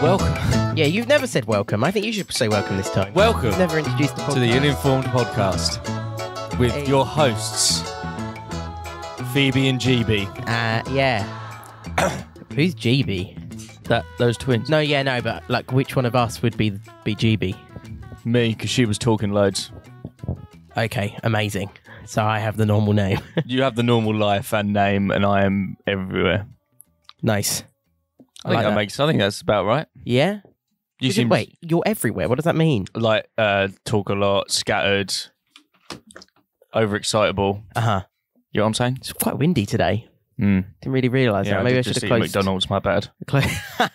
Welcome. Yeah, you've never said welcome. I think you should say welcome this time. Welcome You've never introduced the podcast. to the Illinformed Podcast with your hosts, Phoebe and GB. Yeah. Who's GB? Those twins. No, but like, which one of us would be GB? Me, because she was talking loads. Okay, amazing. So I have the normal name. You have the normal life and name, and I am everywhere. Nice. I think that's about right. Yeah? Wait, you're everywhere. What does that mean? Like, talk a lot, scattered, overexcitable. Uh-huh. You know what I'm saying? It's quite windy today. Mm. Didn't really realise that. Maybe I should have closed McDonald's, my bad. Maybe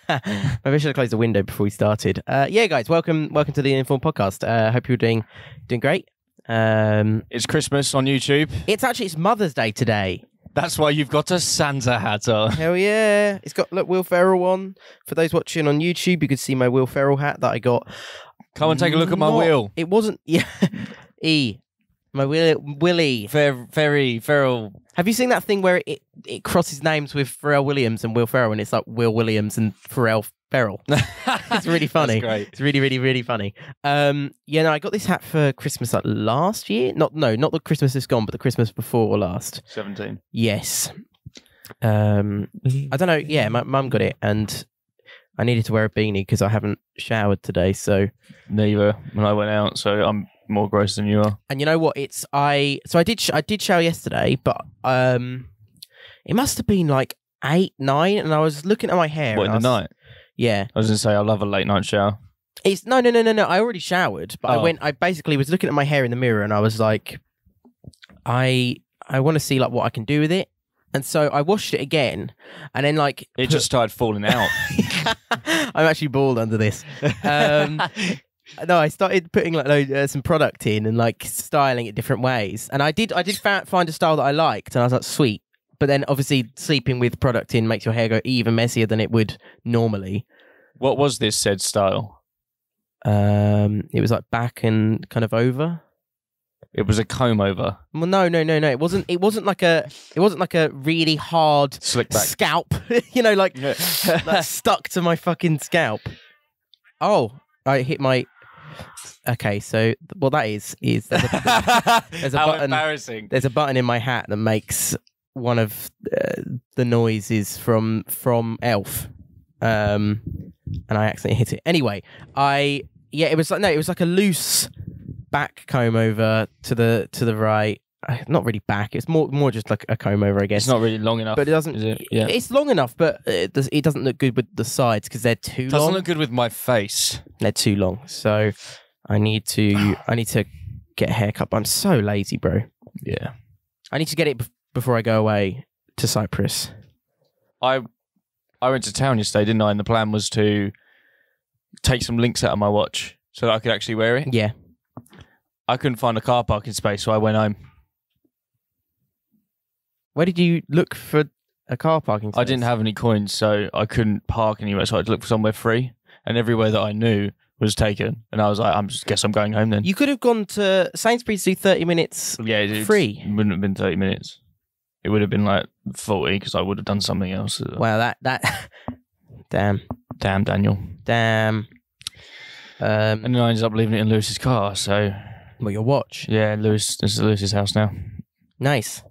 I should have closed the window before we started. Yeah, guys, welcome to the Illinformed Podcast. Hope you're doing great. It's Christmas on YouTube. It's Mother's Day today. That's why you've got a Santa hat on. Hell yeah. It's got, look, Will Ferrell on. For those watching on YouTube, you could see my Will Ferrell hat that I got. Come and take a look at my wheel. It wasn't, yeah. My Willie. Very Ferrell. Have you seen that thing where it crosses names with Pharrell Williams and Will Ferrell, and it's like Will Williams and Pharrell Ferrell? It's really funny. That's great. It's really, really, really funny. I got this hat for Christmas like last year. Not the Christmas that's gone, but the Christmas before last. 17. Yes. I don't know. Yeah, my mum got it, and I needed to wear a beanie because I haven't showered today. So neither when I went out. So I'm more gross than you are. And you know what? I did shower yesterday, but it must have been like 8, 9, and I was looking at my hair. What, in the night? Yeah. I was going to say, I love a late night shower. It's no. I already showered, but I basically was looking at my hair in the mirror, and I was like, I want to see like what I can do with it. And so I washed it again, and then like it just started falling out. I'm actually bald under this. No, I started putting like some product in and like styling it different ways, and I did find a style that I liked, and I was like, sweet. But then obviously sleeping with product in makes your hair go even messier than it would normally. What was this said style? It was like back and kind of over. It was a comb over. Well, no. It wasn't like a really hard slick back scalp. like stuck to my fucking scalp. Oh, I hit my. Okay, so what that is there's a How button. Embarrassing. There's a button in my hat that makes one of the noises from Elf, and I accidentally hit it. Anyway, it was like a loose back comb over to the right. Not really back. It's more just like a comb over, I guess. It's not really long enough, but it doesn't. Is it? Yeah. It's long enough, but it doesn't look good with the sides because they're too long. Doesn't look good with my face. They're too long, so I need to get a haircut. But I'm so lazy, bro. Yeah, I need to get it before I go away to Cyprus. I went to town yesterday, didn't I? And the plan was to take some links out of my watch so that I could actually wear it. Yeah. I couldn't find a car parking space, so I went home. Where did you look for a car parking space? I didn't have any coins, so I couldn't park anywhere, so I had to look for somewhere free. And everywhere that I knew was taken. And I was like, guess I'm going home then. You could have gone to Sainsbury's to do 30 minutes free. It wouldn't have been 30 minutes. It would have been like 40 because I would have done something else. Wow, that... Damn. Damn, Daniel. Damn. And then I ended up leaving it in Lewis's car, so... Well, your watch? Yeah, this is Lewis's house now. Nice.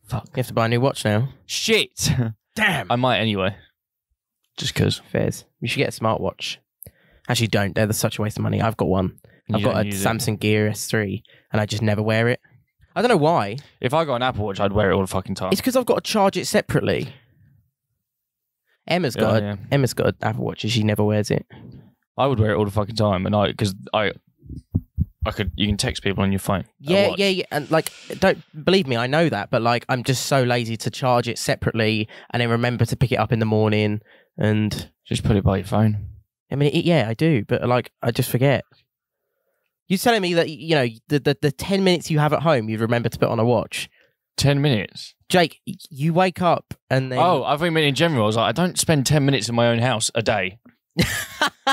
Fuck. You have to buy a new watch now. Shit! Damn! I might anyway. Just because. Fairs. You should get a smartwatch. Actually, don't. They're such a waste of money. I've got one. I've got a Samsung Gear S3, and I just never wear it. I don't know why. If I got an Apple Watch, I'd wear it all the fucking time. It's because I've got to charge it separately. Emma's got an Apple Watch, and she never wears it. I would wear it all the fucking time, and you can text people on your phone. Yeah, and like, don't believe me, I know that, but like, I'm just so lazy to charge it separately and then remember to pick it up in the morning and just put it by your phone. I mean, I do, but like, I just forget. You're telling me that the 10 minutes you have at home, you'd remember to put on a watch. 10 minutes, Jake. You wake up and then. Oh, I think in general, I was like, I don't spend 10 minutes in my own house a day.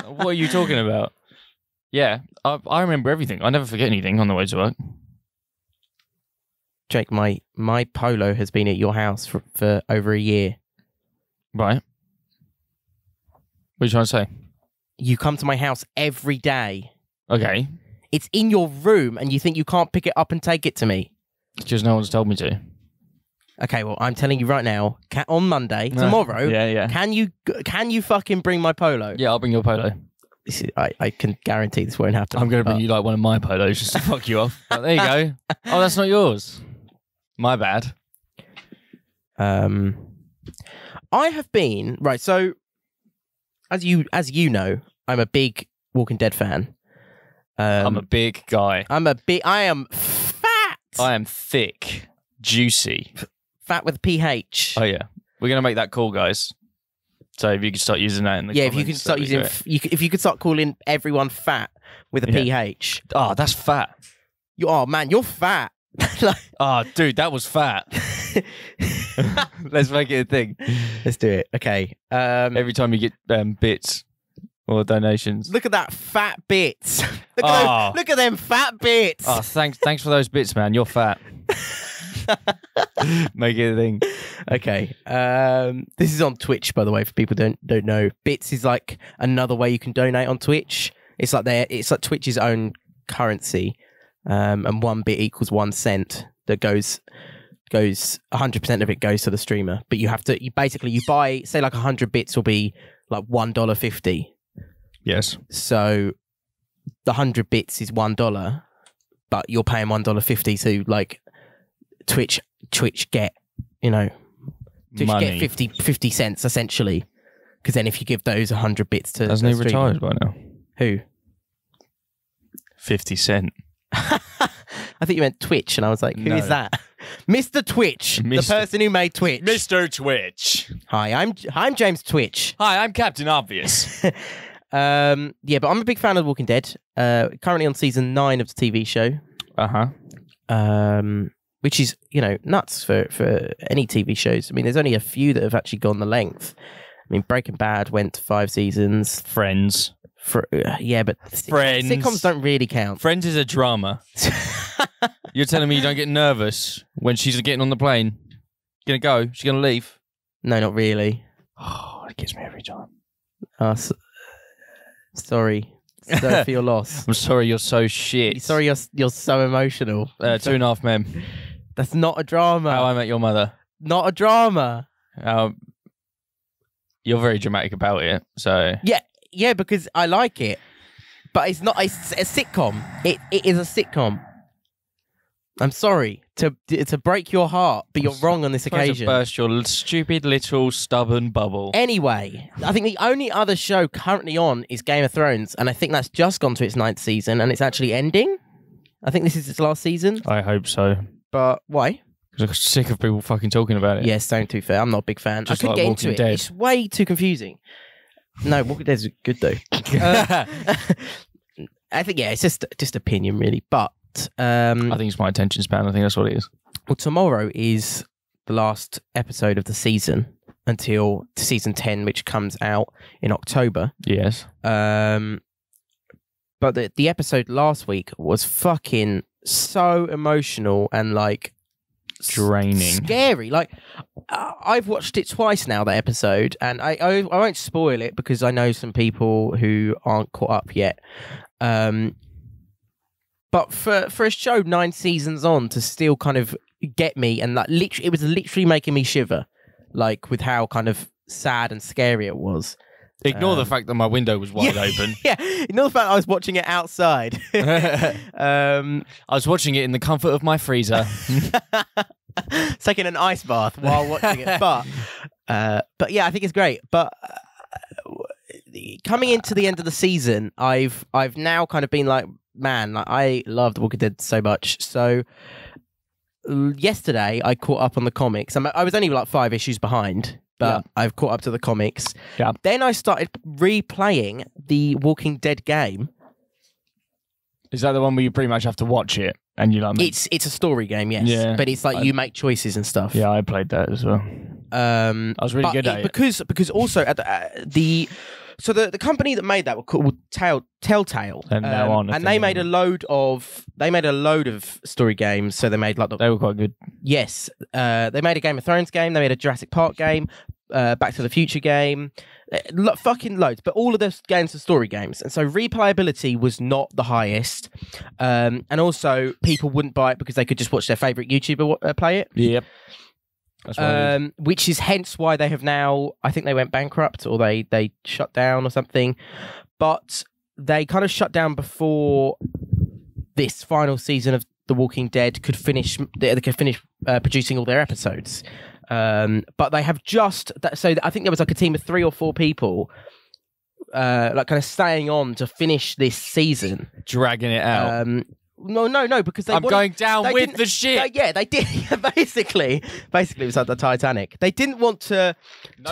What are you talking about? Yeah, I remember everything. I never forget anything on the way to work. Jake, my Polo has been at your house for over a year. Right. What are you trying to say? You come to my house every day. Okay. It's in your room, and you think you can't pick it up and take it to me. It's just no one's told me to. Okay, well, I'm telling you right now, on Monday, tomorrow, yeah. can you fucking bring my polo? Yeah, I'll bring your polo. I can guarantee this won't happen. I'm going to bring you like one of my polos just to fuck you off. But there you go. Oh, that's not yours. My bad. I have been right. So, as you know, I'm a big Walking Dead fan. I'm a big guy. I am fat. I am thick, juicy. Fat with PH. Oh yeah, we're gonna make that call, guys. So if you could start using that in the if you could start using, if you could start calling everyone fat with a PH. Oh, that's fat. Man, you're fat. Oh, dude, that was fat. Let's make it a thing. Let's do it. Okay. Every time you get bits or donations. Look at that fat bits. Look at them fat bits. Oh, thanks for those bits, man. You're fat. Make it a thing. Okay. This is on Twitch, by the way, for people who don't know. Bits is like another way you can donate on Twitch. It's like Twitch's own currency. And 1 bit equals 1 cent that goes 100% of it goes to the streamer. But you buy, say like 100 bits will be like $1.50. Yes. So the 100 bits is $1, but you're paying $1.50 to like Twitch get, Twitch money. get 50 cents essentially. Because then if you give those 100 bits to Hasn't he retired by now? Who? 50 Cent. I think you meant Twitch, and I was like, who is that? Mr. Twitch, the person who made Twitch. Mr. Twitch. Hi, I'm James Twitch. Hi, I'm Captain Obvious. But I'm a big fan of The Walking Dead. Currently on season 9 of the TV show. Which is, nuts for any TV shows. I mean, there's only a few that have actually gone the length. I mean, Breaking Bad went to 5 seasons. Friends. But Friends. Sitcoms don't really count. Friends is a drama. You're telling me you don't get nervous when she's getting on the plane? Gonna go? She's gonna leave? No, not really. Oh, it gets me every time. Sorry. Sorry for your loss. I'm sorry you're so shit. Sorry you're so emotional. 2.5 Men. That's not a drama. How I Met Your Mother. Not a drama. You're very dramatic about it, so... Yeah, because I like it. But it's not a sitcom. It is a sitcom. I'm sorry to break your heart, but you're wrong on this occasion. To burst your stupid little stubborn bubble. Anyway, I think the only other show currently on is Game of Thrones, and I think that's just gone to its 9th season, and it's actually ending. I think this is its last season. I hope so. But why? Because I'm sick of people fucking talking about it. Yeah, same too fair. I'm not a big fan. Just I couldn't like get Walking into it. Dead. It's way too confusing. No, Walking Dead's good though. I think it's just opinion really, but I think it's my attention span. I think that's what it is. Well, tomorrow is the last episode of the season until season 10, which comes out in October. Yes. But the episode last week was fucking so emotional and like draining, scary. Like I've watched it twice now, that episode, and I won't spoil it because I know some people who aren't caught up yet. But for a show 9 seasons on to still kind of get me, and like literally, it was literally making me shiver, like with how kind of sad and scary it was. Ignore the fact that my window was wide open. Yeah, ignore the fact I was watching it outside. I was watching it in the comfort of my freezer. Taking an ice bath while watching it. But yeah, I think it's great. But coming into the end of the season, I've now kind of been like, man, like, I love The Walking Dead so much. So yesterday I caught up on the comics. I was only like 5 issues behind, but I've caught up to the comics. Yeah. Then I started replaying the Walking Dead game. Is that the one where you pretty much have to watch it and you like? It's a story game, yes. Yeah, but it's like you make choices and stuff. Yeah, I played that as well. I was really good at it because also at the company that made that were called Telltale, and now on, and they made a load of story games. So they made like they were quite good. Yes, they made a Game of Thrones game. They made a Jurassic Park game. Back to the Future game, fucking loads. But all of those games are story games, and so replayability was not the highest. And also, people wouldn't buy it because they could just watch their favorite YouTuber play it. Yep. That's which is hence why they have now. I think they went bankrupt or they shut down or something. But they kind of shut down before this final season of The Walking Dead could finish. They could finish producing all their episodes. But they have just so I think there was like a team of 3 or 4 people like kind of staying on to finish this season, dragging it out. No, because I'm going down with the ship. They did. Basically, it was like the Titanic. They didn't want to.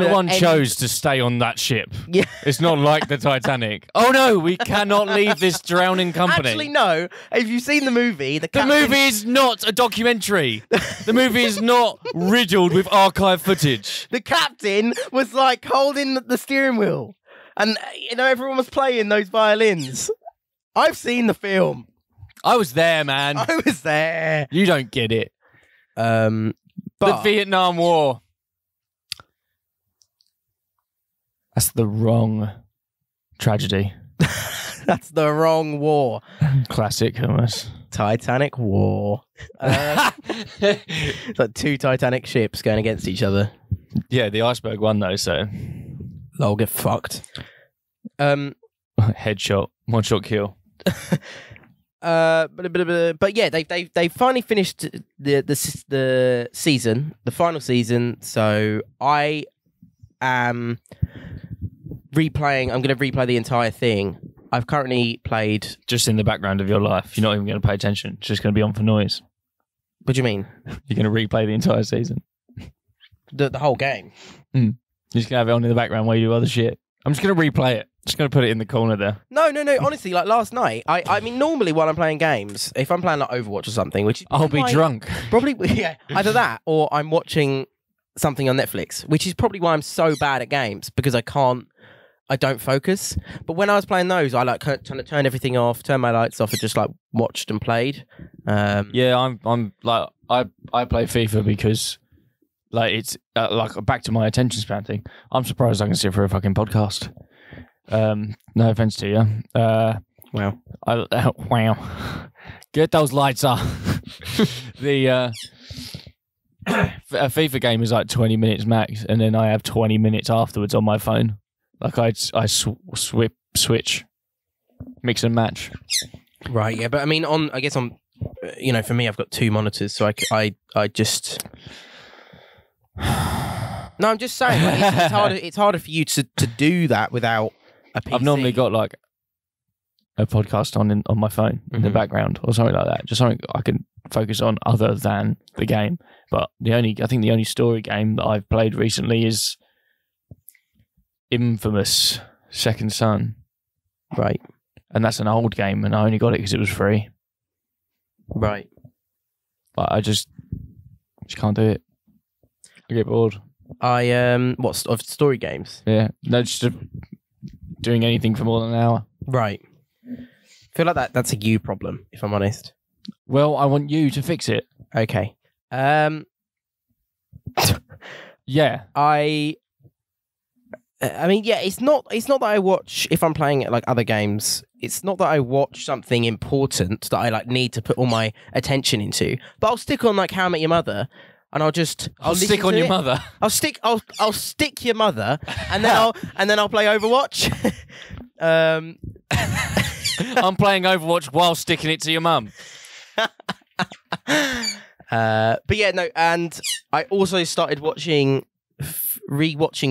No one chose to stay on that ship. Yeah, it's not like the Titanic. Oh no, we cannot leave this drowning company. Actually, no. If you've seen the movie, the movie is not a documentary. The movie is not riddled with archive footage. The captain was like holding the steering wheel, and everyone was playing those violins. I've seen the film. I was there, man. I was there. You don't get it. But the Vietnam War. That's the wrong tragedy. That's the wrong war. Classic, almost. Titanic War. It's like 2 Titanic ships going against each other. Yeah, the iceberg won though, so they'll get fucked. Headshot, 1-shot kill. But yeah, they finally finished the season, the final season. So I am replaying. I'm going to replay the entire thing. I've currently played just in the background of your life. You're not even going to pay attention. It's just going to be on for noise. What do you mean? You're going to replay the entire season. The whole game. You're just going to have it on in the background while you do other shit. I'm just going to replay it. Just going to put it in the corner there. No. Honestly, like last night, I mean, normally while I'm playing games, if I'm playing like Overwatch or something, which I'll be drunk. Probably, yeah. Either that or I'm watching something on Netflix, which is probably why I'm so bad at games because I don't focus. But when I was playing those, I like trying to turn everything off, turn my lights off, and just like watched and played. Yeah, I'm like I play FIFA because like it's like back to my attention span thing. I'm surprised I can sit for a fucking podcast. No offense to you. Wow. Wow. Get those lights up. A FIFA game is like 20 minutes max, and then I have 20 minutes afterwards on my phone. Like I switch, mix and match. Right. Yeah, but I mean, I guess for me, I've got 2 monitors, so I just. No, I'm just saying, like, it's harder for you to do that without a PC. I've normally got like a podcast on my phone in the background or something like that. Just something I can focus on other than the game. But I think the only story game that I've played recently is Infamous Second Son. Right. And that's an old game, and I only got it because it was free. Right. But I just can't do it. I get bored. Of story games? Yeah. No, just doing anything for more than an hour. Right. I feel like that's a you problem, if I'm honest. Well, I want you to fix it. Okay. Yeah. I mean, yeah, it's not that I watch, if I'm playing like other games, it's not that I watch something important that I like need to put all my attention into, but I'll stick on like How I Met Your Mother, and I'll stick on your mother. I'll stick your mother, and then I'll play Overwatch. I'm playing Overwatch while sticking it to your mum. But yeah, no, and I also started rewatching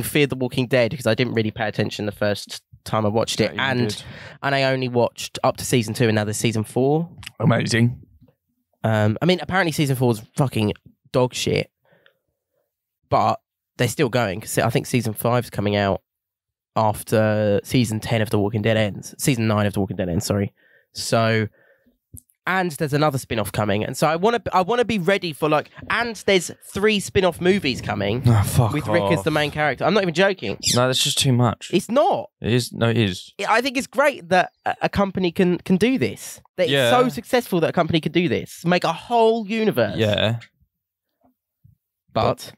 Fear the Walking Dead because I didn't really pay attention the first time I watched it, and I only watched up to season 2, and now there's season 4. Amazing. I mean, apparently season 4 is fucking dog shit, but they're still going because I think season 5 is coming out after season 10 of The Walking Dead ends. Season 9 of The Walking Dead ends, sorry. So, and there's another spin-off coming, and so I want to be ready for like, and there's 3 spin-off movies coming with Rick as the main character. I'm not even joking. No, that's just too much. It's not. It is. No, it is. I think it's great that a company can do this. That it's so successful that a company can do this. Make a whole universe. Yeah. But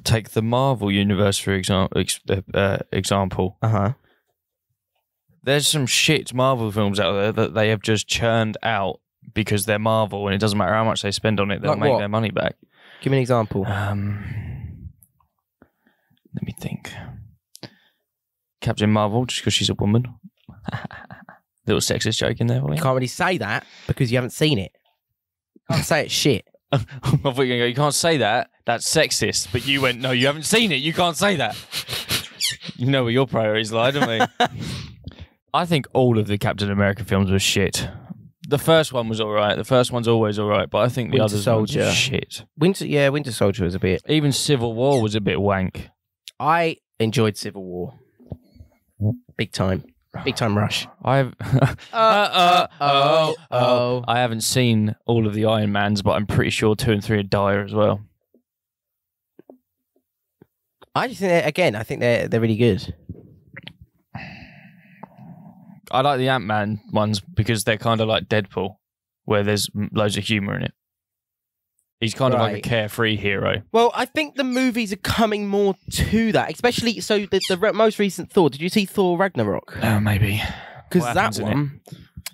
take the Marvel universe for example. There's some shit Marvel films out there that they have just churned out because they're Marvel, and it doesn't matter how much they spend on it, they'll make their money back. Give me an example. Let me think. Captain Marvel, just because she's a woman. Little sexist joke in there. You can't really say that because you haven't seen it. You can't say it's shit. I thought you were going to go, you can't say that. That's sexist. But you went, no, you haven't seen it. You can't say that. You know where your priorities lie, don't we? I think all of the Captain America films were shit. The first one was all right. The first one's always all right. But I think the others were shit. Winter Soldier was a bit... Even Civil War was a bit wank. I enjoyed Civil War. Big time. Big time rush. I haven't seen all of the Iron Mans, but I'm pretty sure 2 and 3 are dire as well. I just think I think they're really good. I like the Ant-Man ones because they're kind of like Deadpool, where there's loads of humour in it. He's kind of like a carefree hero. Well, I think the movies are coming more to that, especially so the most recent Thor. Did you see Thor Ragnarok? Oh, maybe. Because that one,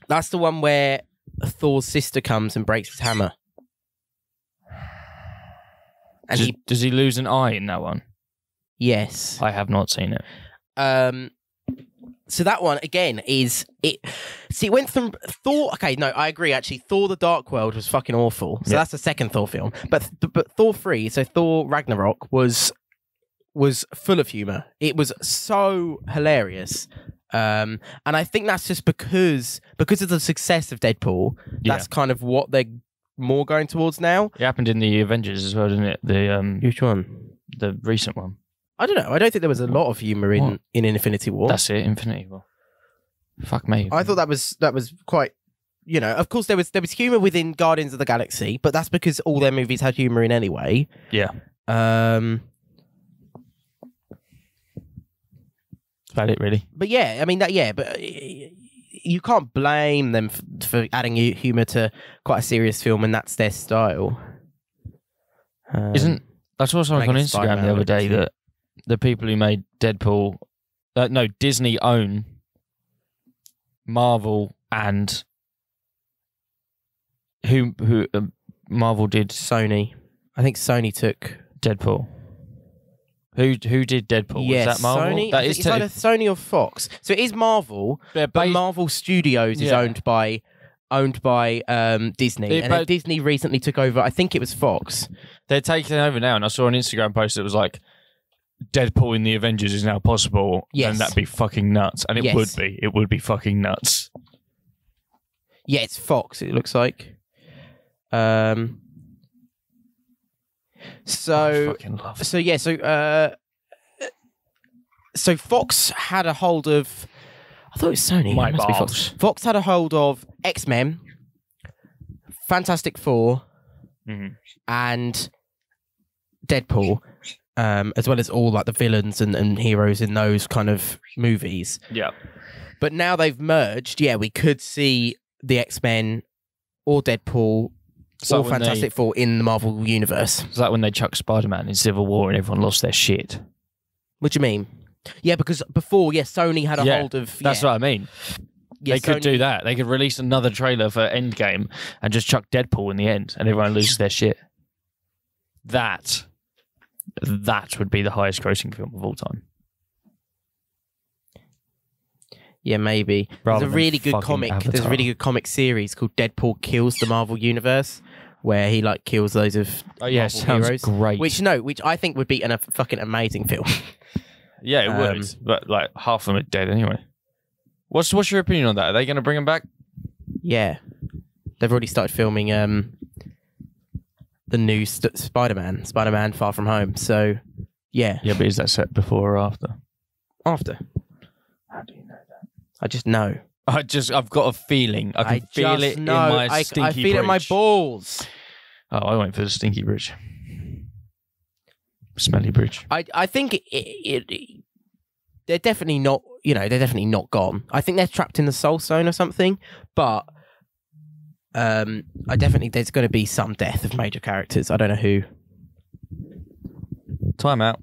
that's the one where Thor's sister comes and breaks his hammer. And does he lose an eye in that one? Yes. I have not seen it. So that one again is it. See, it went from Thor. Okay, no, I agree. Actually, Thor: The Dark World was fucking awful. So that's the second Thor film. But Thor 3, so Thor Ragnarok was full of humor. It was so hilarious. And I think that's just because of the success of Deadpool. That's kind of what they're more going towards now. It happened in the Avengers as well, didn't it? Which one? The recent one. I don't know. I don't think there was a lot of humour in Infinity War. That's it, Infinity War. Fuck me. I thought that was quite, of course there was humour within Guardians of the Galaxy, but that's because all their movies had humour in anyway. Yeah. That's about it, really. But yeah, I mean but you can't blame them for adding humour to quite a serious film, and that's their style. I saw something on Instagram the other day that the people who made Deadpool, Disney own Marvel and who Marvel did Sony. I think Sony took Deadpool. Who did Deadpool? Yes, was that Marvel? Sony. That it's either Sony or Fox. So it is Marvel, but Marvel Studios is owned by Disney, and then Disney recently took over. I think it was Fox. They're taking over now, and I saw an Instagram post that was like, Deadpool in the Avengers is now possible, and that'd be fucking nuts. And it would be. It would be fucking nuts. Yeah, it's Fox, it looks like. So Fox had a hold of... I thought it was Sony. My it must be Fox. Fox had a hold of X-Men, Fantastic Four, and Deadpool, as well as all like the villains and heroes in those kind of movies. Yeah. But now they've merged. Yeah, we could see the X-Men or Deadpool or Fantastic Four in the Marvel universe. It's like when they chucked Spider-Man in Civil War and everyone lost their shit. What do you mean? Yeah, because before, Sony had a hold of... That's what I mean. Yeah, they could do that. They could release another trailer for Endgame and just chuck Deadpool in the end and everyone loses their shit. That would be the highest grossing film of all time. Yeah, maybe. There's a really good comic. Avatar. There's a really good comic series called Deadpool Kills the Marvel Universe, where he like kills loads of Marvel sounds heroes. Great. Which I think would be a fucking amazing film. Yeah, it would. But like half of them are dead anyway. What's your opinion on that? Are they going to bring them back? Yeah, they've already started filming the new Spider-Man Far From Home. So yeah. Yeah, but is that set before or after? After. How do you know that? I just know. I've got a feeling. I can feel it in my stinky I feel it in my balls. Oh, I went for the stinky bridge. Smelly bridge. I think they're definitely not, they're definitely not gone. I think they're trapped in the Soul Stone or something, but there's going to be some death of major characters. I don't know who. Time out.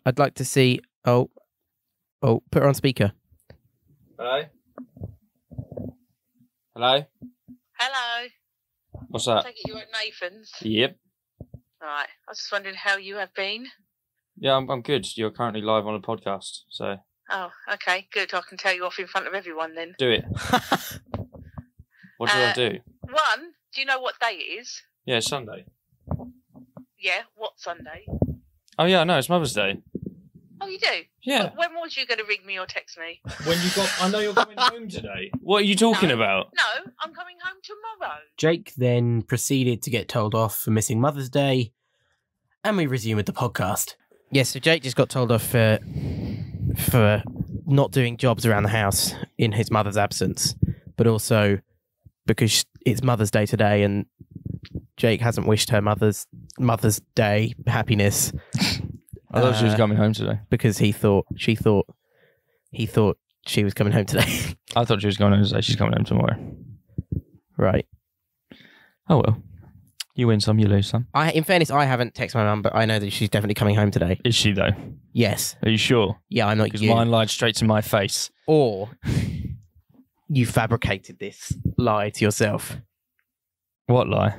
I'd like to see. Oh, put her on speaker. Hello? Hello? Hello. What's I that? take it you're at Nathan's. Yep. Right. I was just wondering how you have been. Yeah, I'm good. You're currently live on a podcast, so Oh, okay, good. I can tell you off in front of everyone then. do it. What do I do? One, do you know what day it is? Yeah, it's Sunday. Yeah, what Sunday? Oh yeah, no, it's Mother's Day. Oh, you do? Yeah. When was you going to ring me or text me? When you got, I know you're coming home today. What are you talking No. about? No, I'm coming home tomorrow. Jake then proceeded to get told off for missing Mother's Day, and we resume with the podcast. Yes, so Jake just got told off for not doing jobs around the house in his mother's absence, but also because it's Mother's Day today, and Jake hasn't wished her Mother's Day happiness. I thought she was coming home today. Because he thought she was coming home today. I thought she was going home today. She's coming home tomorrow. Right. Oh well. You win some, you lose some. In fairness, I haven't texted my mum, but I know that she's definitely coming home today. Is she though? Yes. Are you sure? Yeah, I'm not Because you. mine lied straight to my face. Or you fabricated this lie to yourself What lie?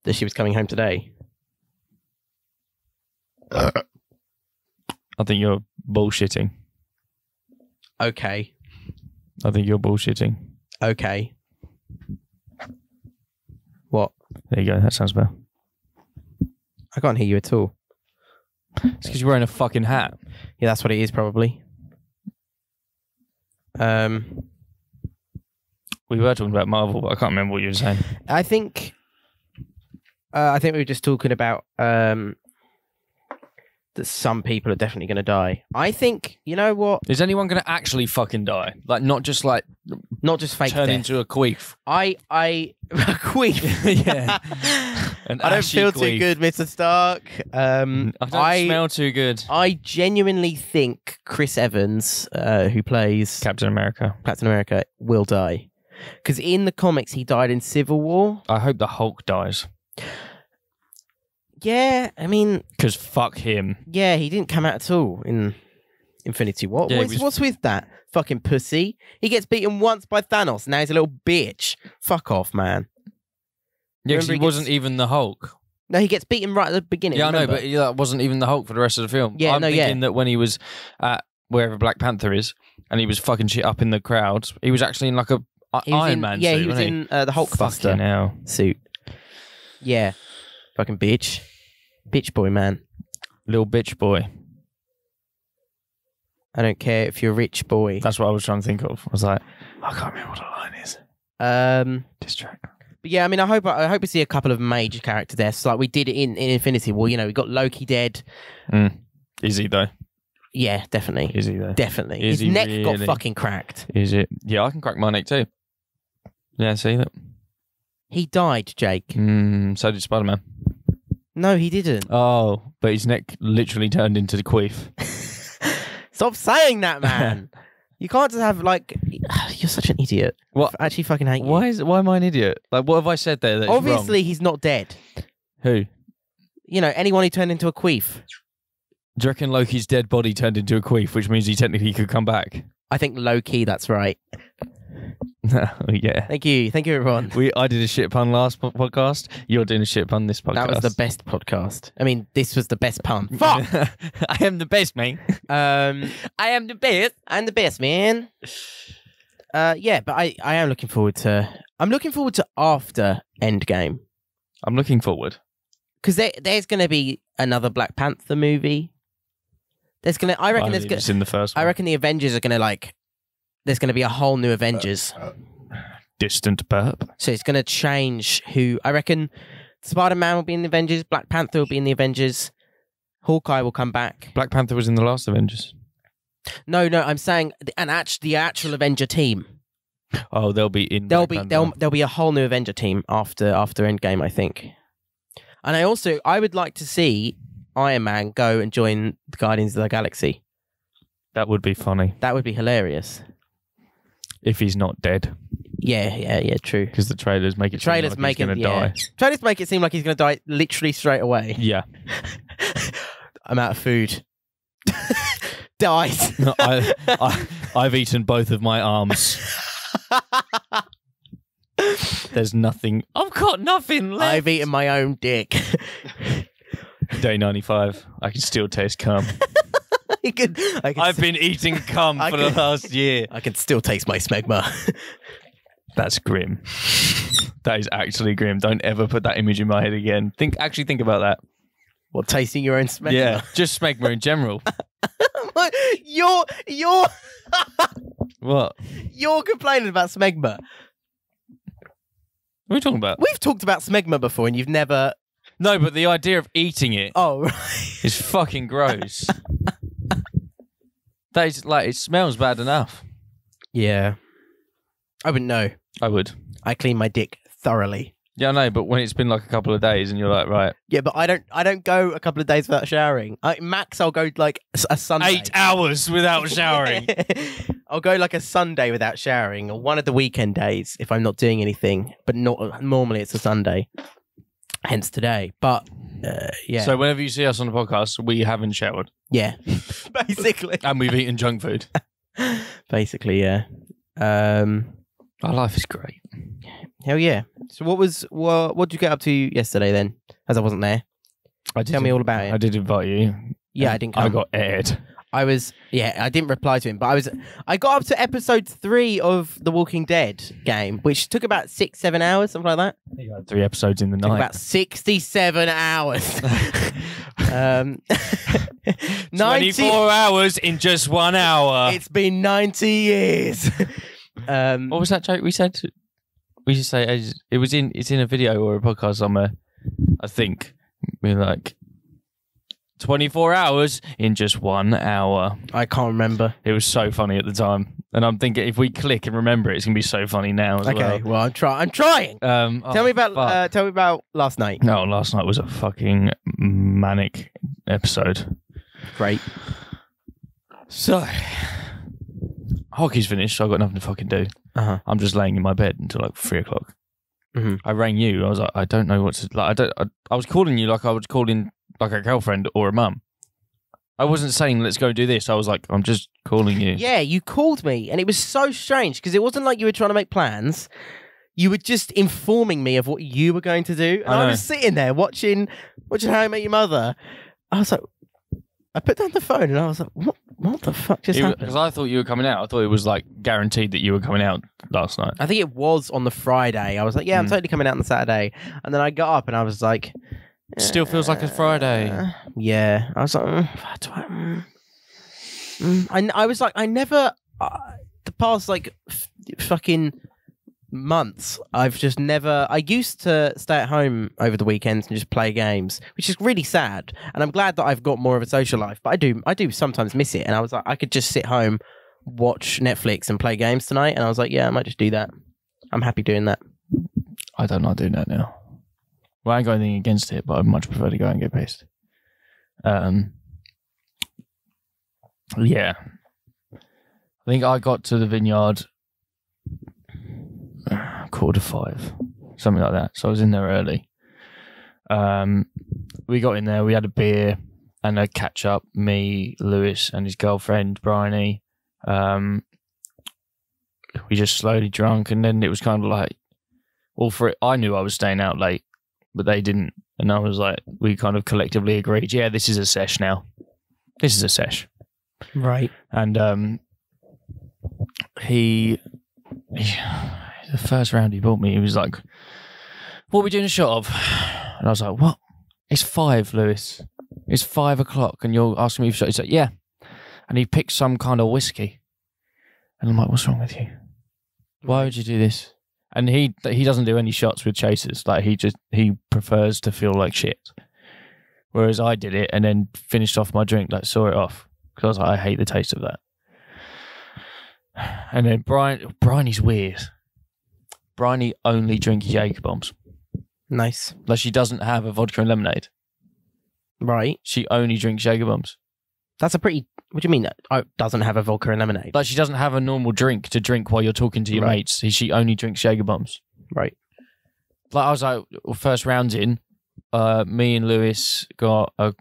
that she was coming home today. I think you're bullshitting. Okay. I think you're bullshitting. Okay. What? There you go. That sounds better. I can't hear you at all. It's because you're wearing a fucking hat. Yeah, that's what it is, probably. We were talking about Marvel, but I can't remember what you were saying. I think we were just talking about that some people are definitely going to die. I think, you know what? Is anyone going to actually fucking die? Like, not just like Not just fake turn death. into a queef. A queef. Yeah. An I don't ashy feel too queef. good, Mr. Stark. I don't smell too good. I genuinely think Chris Evans, who plays Captain America. will die. Because in the comics, he died in Civil War. I hope the Hulk dies. Yeah, I mean, Because fuck him. yeah, he didn't come out at all in Infinity War. Yeah, What's with that? Fucking pussy. He gets beaten once by Thanos. Now he's a little bitch. Fuck off, man. Yeah, 'cause Remember he he wasn't even the Hulk. No, he gets beaten right at the beginning. Yeah, I know, remember? but that wasn't even the Hulk for the rest of the film. Yeah, I'm no, yeah. thinking that when he was at wherever Black Panther is, and he was fucking shit up in the crowd, he was actually in like a He was Iron in- Man yeah, suit, he was wasn't in the Hulkbuster Fucking hell. suit. Yeah. Fucking bitch. Bitch boy, man. Little bitch boy. I don't care if you're a rich boy. That's what I was trying to think of. I was like, I can't remember what the line is. Distract. But yeah, I mean, I hope we see a couple of major character deaths like we did in Infinity War. You know, we got Loki dead. Is he though? Yeah, definitely. Is he though? Definitely. Is His he neck got really? fucking cracked. Is it? Yeah, I can crack my neck too. Yeah, see that? He died, Jake. So did Spider-Man. No, he didn't. Oh, but his neck literally turned into the queef. Stop saying that, man. You can't just have like. You're such an idiot. What? I actually fucking hate you. Why am I an idiot? Like, what have I said there? That's Obviously, wrong? he's not dead. Who? You know, anyone who turned into a queef. Do you reckon Loki's dead body turned into a queef, which means he technically could come back? I think low key, that's right. Yeah. Thank you, everyone. I did a shit pun last podcast. You're doing a shit pun this podcast. That was the best podcast. I mean, this was the best pun. Fuck! I am the best, mate. I am the best. I'm the best, man. Yeah, but I am looking forward to. I'm looking forward to after Endgame I'm looking forward. because there's going to be another Black Panther movie. There's gonna. I reckon there's. It's in the first one. I reckon the Avengers are going to like. There's going to be a whole new Avengers. Distant burp. So it's going to change who. I reckon Spider-Man will be in the Avengers. Black Panther will be in the Avengers. Hawkeye will come back. Black Panther was in the last Avengers. No, I'm saying the actual Avenger team. Oh, they'll be in. There'll Black be Panther. there'll be a whole new Avenger team after Endgame, I think. And I would like to see Iron Man go and join the Guardians of the Galaxy. That would be funny That would be hilarious. if he's not dead, Yeah, true. because the trailers make it Trailers seem like he's going to die. Trailers make it seem like he's going to die literally straight away. Yeah. I'm out of food. Died. No, I've eaten both of my arms. There's nothing. I've got nothing left. I've eaten my own dick. Day 95. I can still taste cum. I've been eating cum for the last year. I can still taste my smegma. That's grim. That is actually grim. Don't ever put that image in my head again. Actually think about that. What, tasting your own smegma? Yeah, just smegma in general. You're What? You're complaining about smegma. What are we talking about? We've talked about smegma before, and you've never. No, but the idea of eating it is fucking gross. That is like, it smells bad enough. Yeah, I wouldn't know. I would. I clean my dick thoroughly. Yeah, I know, but when it's been like a couple of days and you're like, right. Yeah, but I don't go a couple of days without showering. Max, I'll go like a Sunday. 8 hours without showering. I'll go like a Sunday without showering, or one of the weekend days if I'm not doing anything. But not normally it's a Sunday. Hence today. But yeah. So whenever you see us on the podcast, we haven't showered. Yeah, basically. And we've eaten junk food. Basically, yeah. Our life is great. Hell yeah. So what did you get up to yesterday then? As I wasn't there. Tell me all about it. I did invite you. Yeah, I didn't come. I got aired. I didn't reply to him, but I got up to episode 3 of the Walking Dead game, which took about 6-7 hours, something like that. You had 3 episodes in the night. About 67 hours. 24 hours in just 1 hour. It's been 90 years. What was that joke we said? We should say it's in a video or a podcast somewhere. I think we're like 24 hours in just 1 hour. I can't remember. It was so funny at the time, and I'm thinking if we click and remember it, it's gonna be so funny now as well. Okay, well I'm trying. Tell me about last night. No, last night was a fucking manic episode. Great. So hockey's finished, so I've got nothing to fucking do. I'm just laying in my bed until like 3 o'clock. Mm-hmm. I rang you. I was like, I don't know what to like. I was calling you like I was calling like a girlfriend or a mum. I wasn't saying let's go do this. I was like, I'm just calling you. Yeah, you called me, and it was so strange because it wasn't like you were trying to make plans. You were just informing me of what you were going to do, and I was sitting there watching How I Met Your Mother. I was like, I put down the phone, and I was like, what the fuck just happened? Because I thought you were coming out. I thought it was like guaranteed that you were coming out last night. I think it was on the Friday. I was like, yeah, I'm totally coming out on the Saturday. And then I got up and I was like... Still feels like a Friday. Yeah. I was like... I was like, I never... the past like fucking months, I've just never... I used to stay at home over the weekends and just play games, which is really sad. And I'm glad that I've got more of a social life, but I do sometimes miss it. And I was like, I could just sit home, watch Netflix and play games tonight. And I was like, yeah, I might just do that. I'm happy doing that. I don't like doing that now. Well, I ain't got anything against it, but I'd much prefer to go and get pissed. Yeah. I think I got to the vineyard 4:45, something like that. So I was in there early. We got in there, we had a beer and a catch up, me, Lewis and his girlfriend, Bryony. We just slowly drunk, and then it was kind of like, I knew I was staying out late, but they didn't. And I was like, we kind of collectively agreed, yeah, this is a sesh now. This is a sesh. Right. And the first round he bought me, he was like, what are we doing a shot of? And I was like, what? It's 5, Lewis. It's 5 o'clock and you're asking me for shot. He's like, yeah. And he picked some kind of whiskey. And I'm like, what's wrong with you? Why would you do this? And he doesn't do any shots with chasers. Like he prefers to feel like shit. Whereas I did it and then finished off my drink, like saw it off. Because I was like, I hate the taste of that. And then Bryony's weird. Bryony only drinks Jaeger bombs. Nice. Like she doesn't have a vodka and lemonade. Right. She only drinks Jaeger bombs. That's a pretty... What do you mean? Doesn't have a vodka and lemonade? Like she doesn't have a normal drink to drink while you're talking to your mates. She only drinks Jaeger bombs. Right. Like I was like, well, first round's in. me and Lewis got a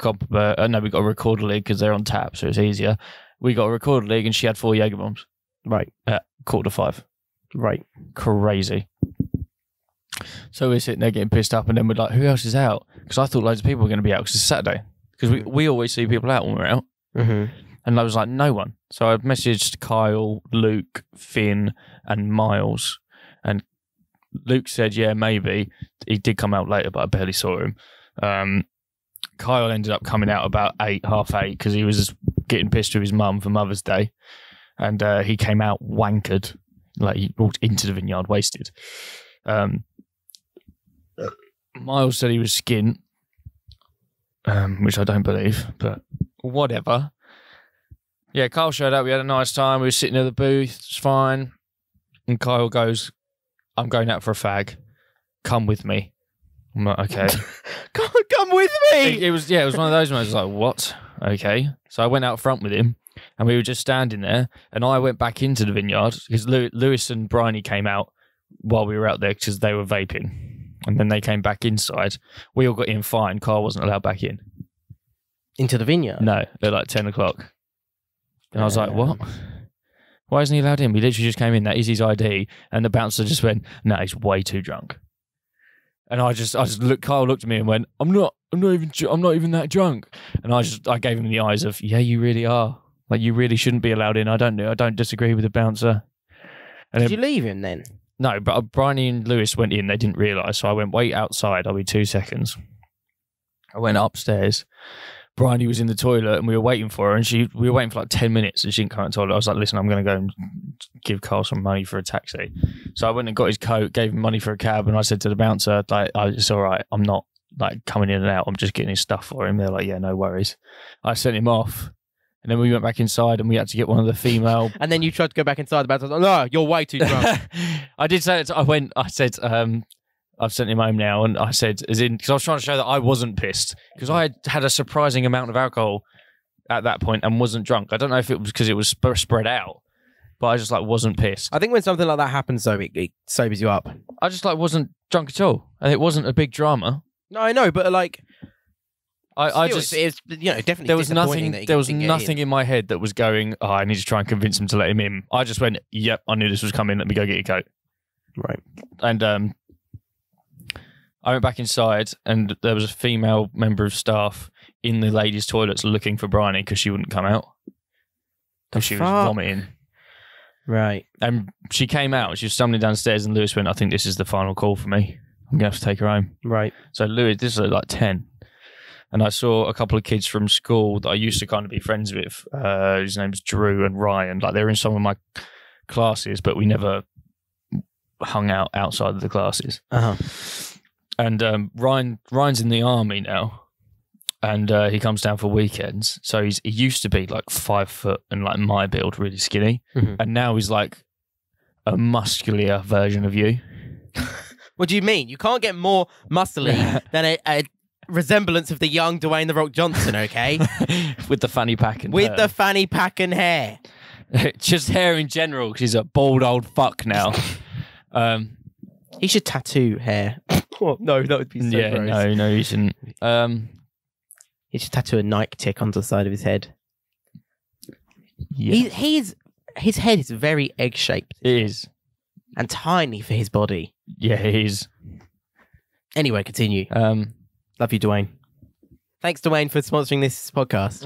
we got a recorder league because they're on tap, so it's easier. We got a recorder league and she had 4 Jaeger bombs. Right. At 4:45. Right. Crazy. So we're sitting there getting pissed up, and then we're like, who else is out? Because I thought loads of people were going to be out because it's Saturday. Because we always see people out when we're out. Mm-hmm. And I was like, no one. So I messaged Kyle, Luke, Finn, and Miles. And Luke said, yeah, maybe. He did come out later, but I barely saw him. Kyle ended up coming out about 8:30, because he was getting pissed with his mum for Mother's Day. And he came out wankered. Like, he walked into the vineyard wasted. Miles said he was skint, which I don't believe, but whatever. Yeah, Kyle showed up. We had a nice time. We were sitting at the booth. It's fine. And Kyle goes, I'm going out for a fag. Come with me. I'm like, okay. Come with me! It was one of those moments. I was like, what? Okay. So I went out front with him, and we were just standing there, and I went back into the vineyard because Lewis and Bryony came out while we were out there because they were vaping. And then they came back inside. We all got in fine. Kyle wasn't allowed back in. Into the vineyard? No, at like 10 o'clock. And I was like, what? Why isn't he allowed in? We literally just came in. That is his ID. And the bouncer just went, no, he's way too drunk. And I just looked. Kyle looked at me and went, I'm not even that drunk. And I gave him the eyes of, yeah, you really are. Like, you really shouldn't be allowed in. I don't disagree with the bouncer. And Did you leave him then? No, but Bryony and Lewis went in. They didn't realise. So I went, wait outside. I'll be 2 seconds. I went upstairs. Bryony was in the toilet and we were waiting for her, and we were waiting for like 10 minutes and she didn't come out of the toilet. I was like, listen, I'm going to go and give Carl some money for a taxi. So I went and got his coat, gave him money for a cab, and I said to the bouncer, like, oh, it's all right. I'm not like coming in and out. I'm just getting his stuff for him. They're like, yeah, no worries. I sent him off. And then we went back inside and we had to get one of the female... And then you tried to go back inside. The bouncer was like, no, you're way too drunk. I did say it. I said, I've sent him home now. And I said, because I was trying to show that I wasn't pissed. Because I had a surprising amount of alcohol at that point and wasn't drunk. I don't know if it was because it was spread out, but I just like wasn't pissed. I think when something like that happens, though, it sobers you up. I just like wasn't drunk at all. And it wasn't a big drama. No, I know, but like... I Still, just, it's definitely there was disappointing nothing. There was nothing in my head that was going, oh, I need to try and convince him to let him in. I just went, yep, I knew this was coming. Let me go get your coat. Right. And I went back inside, and there was a female member of staff in the ladies' toilets looking for Bryony because she wouldn't come out because she was vomiting. Right. And she came out. She was stumbling downstairs, and Lewis went, I think this is the final call for me. I'm gonna have to take her home. Right. So Lewis, this was like 10. And I saw a couple of kids from school that I used to kind of be friends with. His name's Drew and Ryan. Like, they were in some of my classes, but we never hung out outside of the classes. Uh-huh. And Ryan's in the army now, and he comes down for weekends. So he used to be like 5 foot and like my build, really skinny, and now he's like a muscular version of you. What do you mean? You can't get more muscly than a resemblance of the young Dwayne "The Rock" Johnson, okay? With the fanny pack and with the fanny pack and hair. Just hair in general, because he's a bald old fuck now. He should tattoo hair. Oh, no, that would be so gross. No, he shouldn't. He should tattoo a Nike tick onto the side of his head. Yeah. His head is very egg-shaped. It is. And tiny for his body. Yeah, it is. Anyway, continue. Love you, Dwayne. Thanks, Dwayne, for sponsoring this podcast.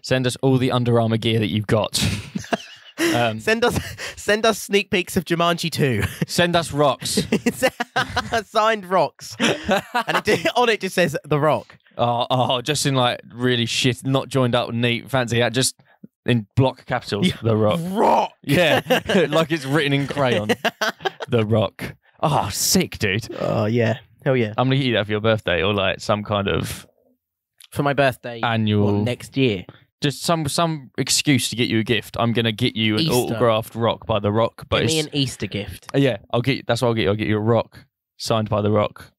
Send us all the Under Armour gear that you've got. Send us sneak peeks of Jumanji 2. Send us rocks. Signed rocks. And on it just says The Rock. Oh, just in like really shit, not joined up neat, fancy that, just in block capitals. Yeah. The Rock. Rock! Yeah, like it's written in crayon. The Rock. Oh, sick, dude. Oh, yeah. Hell yeah. I'm going to get you that for your birthday, or like some kind of... For my birthday? Annual... next year? Just some excuse to get you a gift. I'm going to get you an Easter. autographed rock by The Rock. But Give me an Easter gift. Yeah, that's what I'll get you. I'll get you a rock signed by The Rock.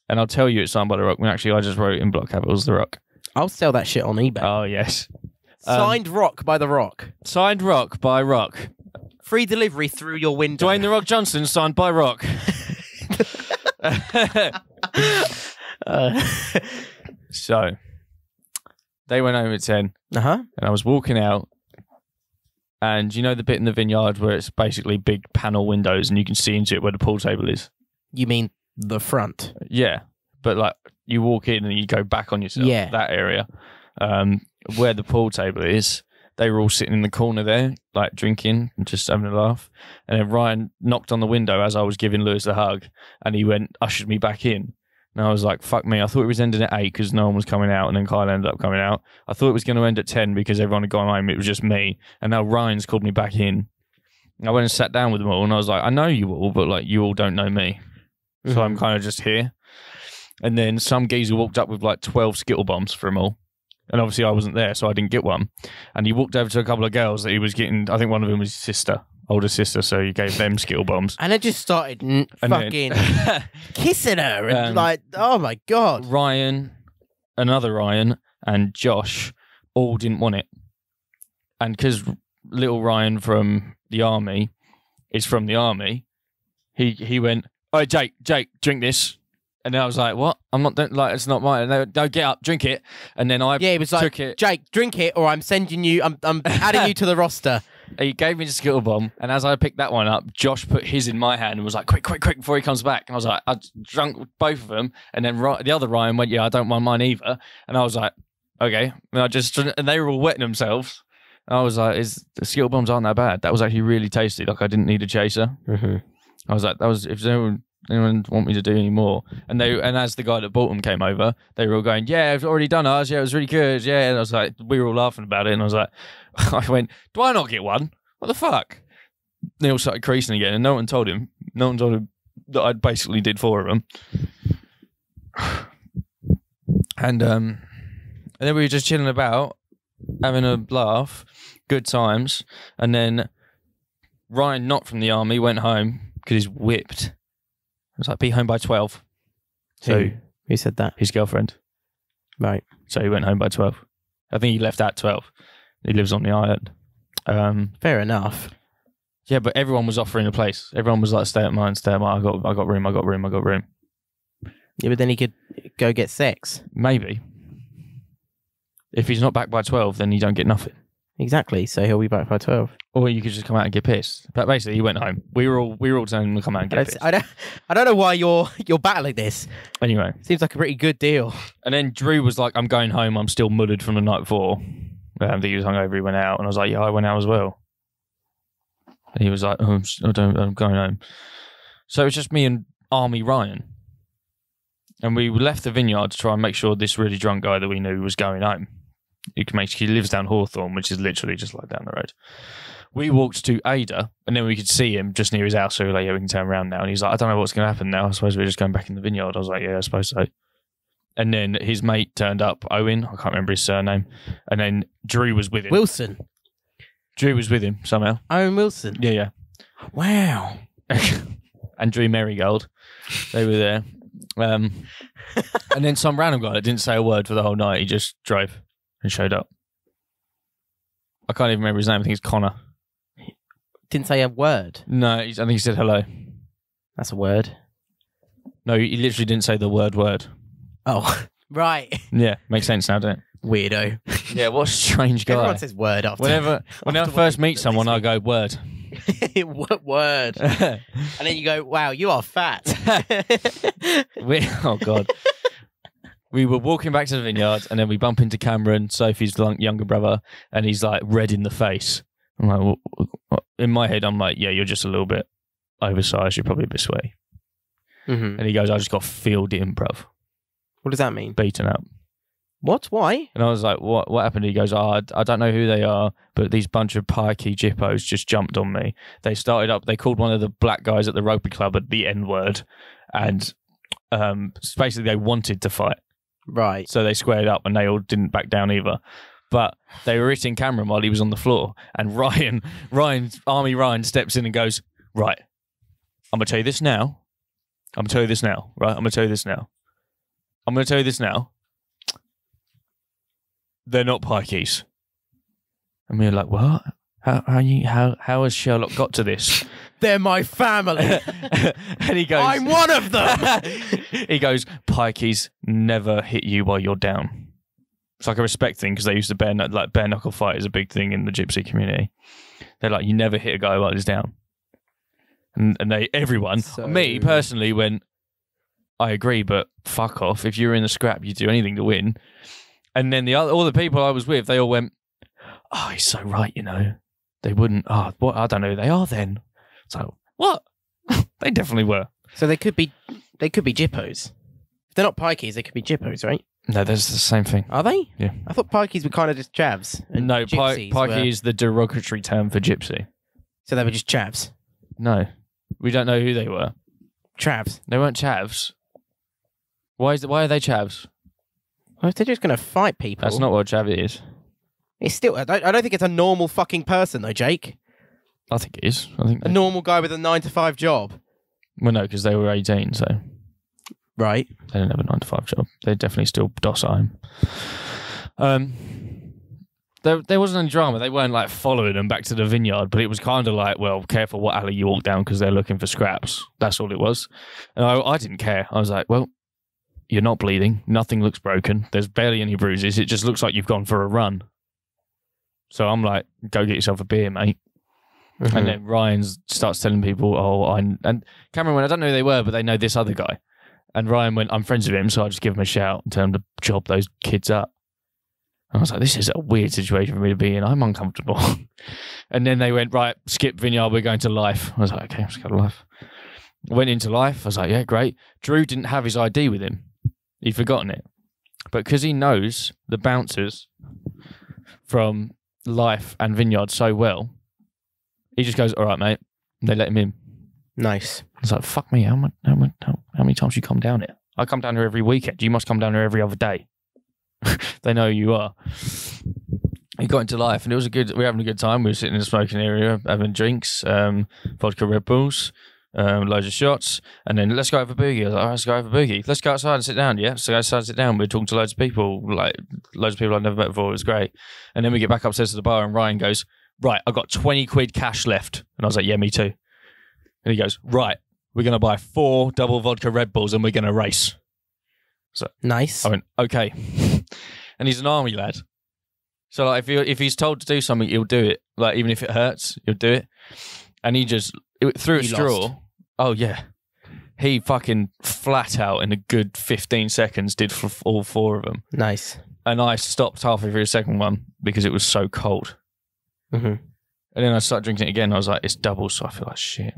And I'll tell you it's signed by The Rock. When actually I just wrote in block capitals The Rock. I'll sell that shit on eBay. Oh, yes. Signed rock by The Rock. Signed rock by Rock. Free delivery through your window. Dwayne The Rock Johnson signed by Rock. So they went home at 10, Uh-huh. and I was walking out, and you know the bit in the vineyard where it's basically big panel windows and you can see into it where the pool table is? You mean the front? Yeah, but like you walk in and you go back on yourself. Yeah. That area. Where the pool table is, they were all sitting in the corner there, like drinking and just having a laugh. And then Ryan knocked on the window as I was giving Lewis a hug, and he ushered me back in. And I was like, fuck me. I thought it was ending at 8 because no one was coming out, and then Kyle ended up coming out. I thought it was going to end at 10 because everyone had gone home. It was just me. And now Ryan's called me back in. I went and sat down with them all, and I was like, I know you all, but like you all don't know me. So I'm kind of just here. And then some geezer walked up with like 12 Skittle bombs for them all. And obviously I wasn't there, so I didn't get one. And he walked over to a couple of girls that he was getting. I think one of them was his sister, older sister, so he gave them Skittle bombs. And it just started fucking kissing her. And like, oh my God. Ryan, another Ryan, and Josh all didn't want it. And because little Ryan from the army is from the army, he went, "Oh, Jake, drink this." And then I was like, "What? I'm not like it's not mine." No, get up, drink it. And then I he was like, took it. "Jake, drink it, or I'm sending you. I'm adding you to the roster." He gave me the Skittle bomb, and as I picked that one up, Josh put his in my hand and was like, "Quick, before he comes back." And I was like, I drank both of them, and then the other Ryan went, "Yeah, I don't want mine either." And I was like, "Okay." And they were all wetting themselves. And I was like, the Skittle bombs aren't that bad. That was actually really tasty. Like I didn't need a chaser. Mm-hmm. I was like, if anyone want me to do any more? And as the guy that bought them came over, they were all going, "Yeah, I've already done ours. Yeah, it was really good. Yeah." And I was like, we were all laughing about it. And I was like, I went, "Do I not get one? What the fuck?" They all started creasing again, and no one told him that I basically did 4 of them. And then we were just chilling about, having a laugh, good times. And then Ryan, not from the army, went home because he's whipped. I was like, "Be home by 12. So who said that? his girlfriend. Right. So he went home by 12. I think he left at 12. He lives on the island. Fair enough. Yeah, but everyone was offering a place. Everyone was like, "Stay at mine, stay at mine. I got room. Yeah, but then he could go get sex. Maybe. If he's not back by 12, then you don't get nothing. Exactly. So he'll be back by 12. Or you could just come out and get pissed. But basically, he went home. We were all telling him to come out and get pissed. I don't know why you're battling this. Anyway. Seems like a pretty good deal. And then Drew was like, "I'm going home. I'm still mullered from the night before." I think he was hungover. He went out. And I was like, "Yeah, I went out as well." And he was like, "Oh, I'm going home." So it was just me and Army Ryan. And we left the vineyard to try and make sure this really drunk guy that we knew was going home. He lives down Hawthorne, which is literally just like down the road. We walked to Ada, and then we could see him just near his house. So we were like, "Yeah, we can turn around now." And he's like, "I don't know what's going to happen now. I suppose we're just going back in the vineyard." I was like, "Yeah, I suppose so." And then his mate turned up, Owen. I can't remember his surname. And then Drew was with him. Wilson. Drew was with him somehow. Owen Wilson. Yeah. Wow. And Drew Marigold. They were there. And then some random guy that didn't say a word for the whole night. He just drove and showed up. I can't even remember his name. I think it's Connor. Didn't say a word. No, I think he said hello. That's a word. No, he literally didn't say the word. Oh, right. Yeah, makes sense now, doesn't it? Weirdo. Yeah, what a strange guy. Everyone says word after. Whenever I first meet someone, I go, "Word." What word? And then you go, "Wow, you are fat." Oh, God. We were walking back to the vineyard, and then we bump into Cameron, Sophie's younger brother, and he's like red in the face. I'm like, in my head, I'm like, "Yeah, you're just a little bit oversized. You're probably a bit sweaty." Mm-hmm. And he goes, "I just got filled in, bruv. What does that mean? Beaten up." What? Why? And I was like, what happened? He goes, "Oh, I don't know who they are, but these bunch of pikey jippos just jumped on me. They called one of the black guys at the rugby club at the N-word, and basically they wanted to fight. Right. So they squared up, and they all didn't back down either. But they were hitting Cameron while he was on the floor, and Army Ryan steps in and goes, "Right, I'm going to tell you this now. Right? I'm going to tell you this now. They're not pikeys." And we were like, "What? How has Sherlock got to this?" They're my family. And he goes, I'm one of them. he goes, pikeys never hit you while you're down. It's like a respect thing because they used to bare knuckle fight is a big thing in the gypsy community. They're like, you never hit a guy while he's down. And everyone, me personally, went, I agree, but fuck off. If you're in a scrap, you do anything to win. And then all the people I was with, they all went, oh, he's so right, you know. They wouldn't, what? I don't know who they are then. So, what? They definitely were. So they could be jippos. If they're not pikeys, they could be jippos, right? No, that's the same thing. Are they? Yeah. I thought pikeys were kind of just chavs. And No, gypsies pikey is the derogatory term for gypsy. So they were just chavs. No, we don't know who they were. Chavs. They weren't chavs. Why are they chavs? Well, if they're just going to fight people. That's not what a chav is. It's still. I don't think it's a normal fucking person though, Jake. I think it is. I think A normal guy with a 9-to-5 job. Well, no, because they were 18, so Right. they didn't have a 9-to-5 job. They're definitely still docile. There wasn't any drama. They weren't like following them back to the vineyard, but it was kind of like, well, careful what alley you walk down because they're looking for scraps. That's all it was. And I didn't care. I was like, well, you're not bleeding. Nothing looks broken. There's barely any bruises. It just looks like you've gone for a run. So I'm like, go get yourself a beer, mate. Mm-hmm. And then Ryan starts telling people, and Cameron went, I don't know who they were, but they know this other guy. And Ryan went, I'm friends with him, so I just give him a shout and tell him to job those kids up. And I was like, this is a weird situation for me to be in. I'm uncomfortable. And then they went, right, skip vineyard, we're going to Life. I was like, okay, let's go to Life. Went into Life. I was like, yeah, great. Drew didn't have his ID with him. He'd forgotten it. But because he knows the bouncers from Life and Vineyard so well, he just goes, all right, mate. And they let him in. Nice. I was like, fuck me, how many times you come down here? I come down here every weekend. You must come down here every other day. They know who you are. He got into Life, and we were having a good time. We were sitting in the smoking area, having drinks, vodka Red Bulls, loads of shots, and then let's go over boogie. I was like, all right, let's go over boogie. Let's go outside and sit down, yeah? So go outside and sit down. We were talking to loads of people I'd never met before. It was great. And then we get back upstairs to the bar, and Ryan goes, right, I've got 20 quid cash left. And I was like, yeah, me too. And he goes, right, we're going to buy 4 double vodka Red Bulls and we're going to race. So nice. I went, okay. And he's an army lad. So like, if he's told to do something, he'll do it. Like, even if it hurts, he'll do it. And he just, threw a straw. Lost. Oh, yeah. He fucking flat out in a good 15 seconds did for all 4 of them. Nice. And I stopped halfway through the second one because it was so cold. Mm-hmm. And then I started drinking it again. I was like, it's double, so I feel like shit.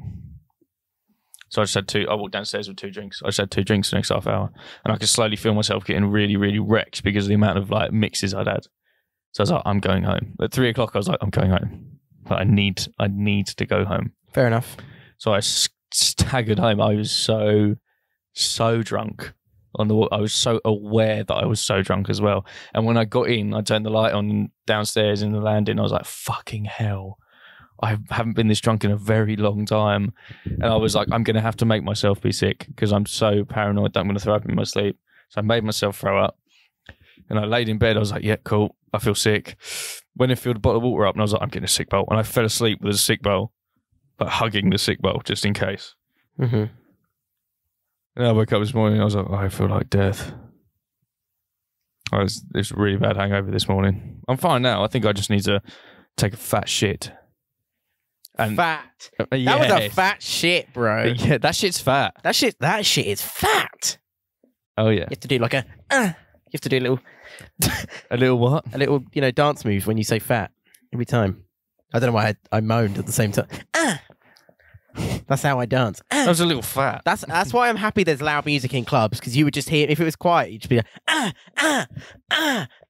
So I just had 2. I walked downstairs with 2 drinks. I just had 2 drinks the next half hour. And I could slowly feel myself getting really, really wrecked because of the amount of like mixes I'd had. So I was like, I'm going home. At 3 o'clock, I was like, I'm going home. But I need to go home. Fair enough. So I staggered home. I was so drunk. I was so aware that I was so drunk as well. And when I got in, I turned the light on downstairs in the landing. I was like, fucking hell. I haven't been this drunk in a very long time. And I was like, I'm going to have to make myself be sick because I'm so paranoid that I'm going to throw up in my sleep. So I made myself throw up. And I laid in bed. I was like, yeah, cool. I feel sick. Went and filled a bottle of water up and I was like, I'm getting a sick bowl. And I fell asleep with a sick bowl, but hugging the sick bowl just in case. Mm-hmm. And I woke up this morning and I was like, oh, I feel like death. It's a really bad hangover this morning. I'm fine now. I think I just need to take a fat shit. And fat. Yeah. That was a fat shit, bro. Yeah, that shit's fat. That shit is fat. Oh, yeah. You have to do like you have to do a little... A little what? A little, dance move when you say fat every time. I don't know why I moaned at the same time. That's how I dance. That was a little fat. That's why I'm happy there's loud music in clubs, because you would just hear, if it was quiet, you'd just be like,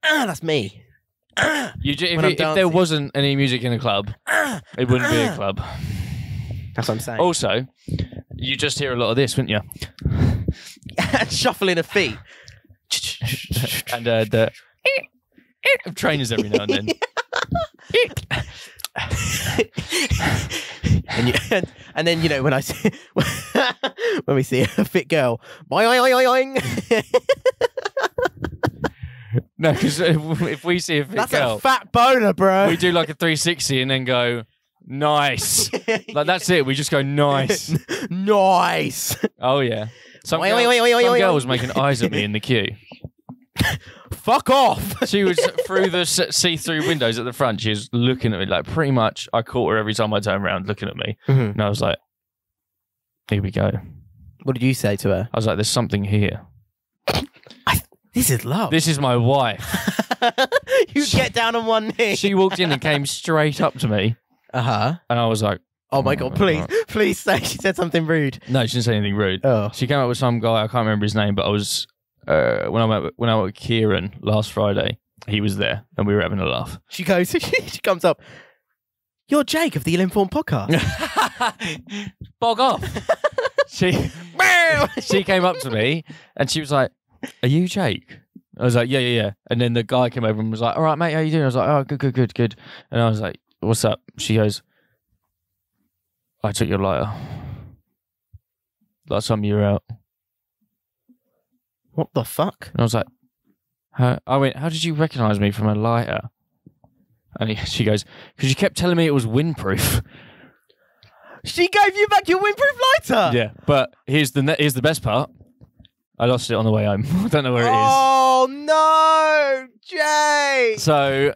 that's me. If there wasn't any music in a club, it wouldn't be a club. That's what I'm saying. Also, you just hear a lot of this, wouldn't you? Shuffling of feet. And the trainers every now and then. and then when I see when we see a fit girl, no, because if we see a fit that's girl, a fat boner, bro. We do like a 360 and then go, Nice. Like, that's it. We just go, nice. Nice. Oh, yeah. Some Wait, girl was making eyes at me in the queue. Fuck off. She was through the see-through windows at the front. She was looking at me, like, pretty much, I caught her every time I turned around looking at me. Mhm. And I was like, here we go. What did you say to her? I was like, there's something here. This is love. This is my wife. You get down on one knee. She walked in and came straight up to me. Uh-huh. And I was like, Oh my God, please say she said something rude. no, she didn't say anything rude. Oh. She came up with some guy, I can't remember his name, but I was, when I went with Kieran last Friday, he was there and we were having a laugh. She goes, she comes up. You're Jake of the Illinformed Podcast. Bog off. She came up to me and she was like, are you Jake? I was like, yeah. And then the guy came over and was like, all right, mate, how you doing? I was like, oh, good. And I was like, what's up? She goes, I took your lighter. Last time you were out. What the fuck? And I was like, I went, how did you recognise me from a lighter? And she goes, because you kept telling me it was windproof. She gave you back your windproof lighter? Yeah, but here's the best part. I lost it on the way home. I don't know where it is. Oh, no, Jay. So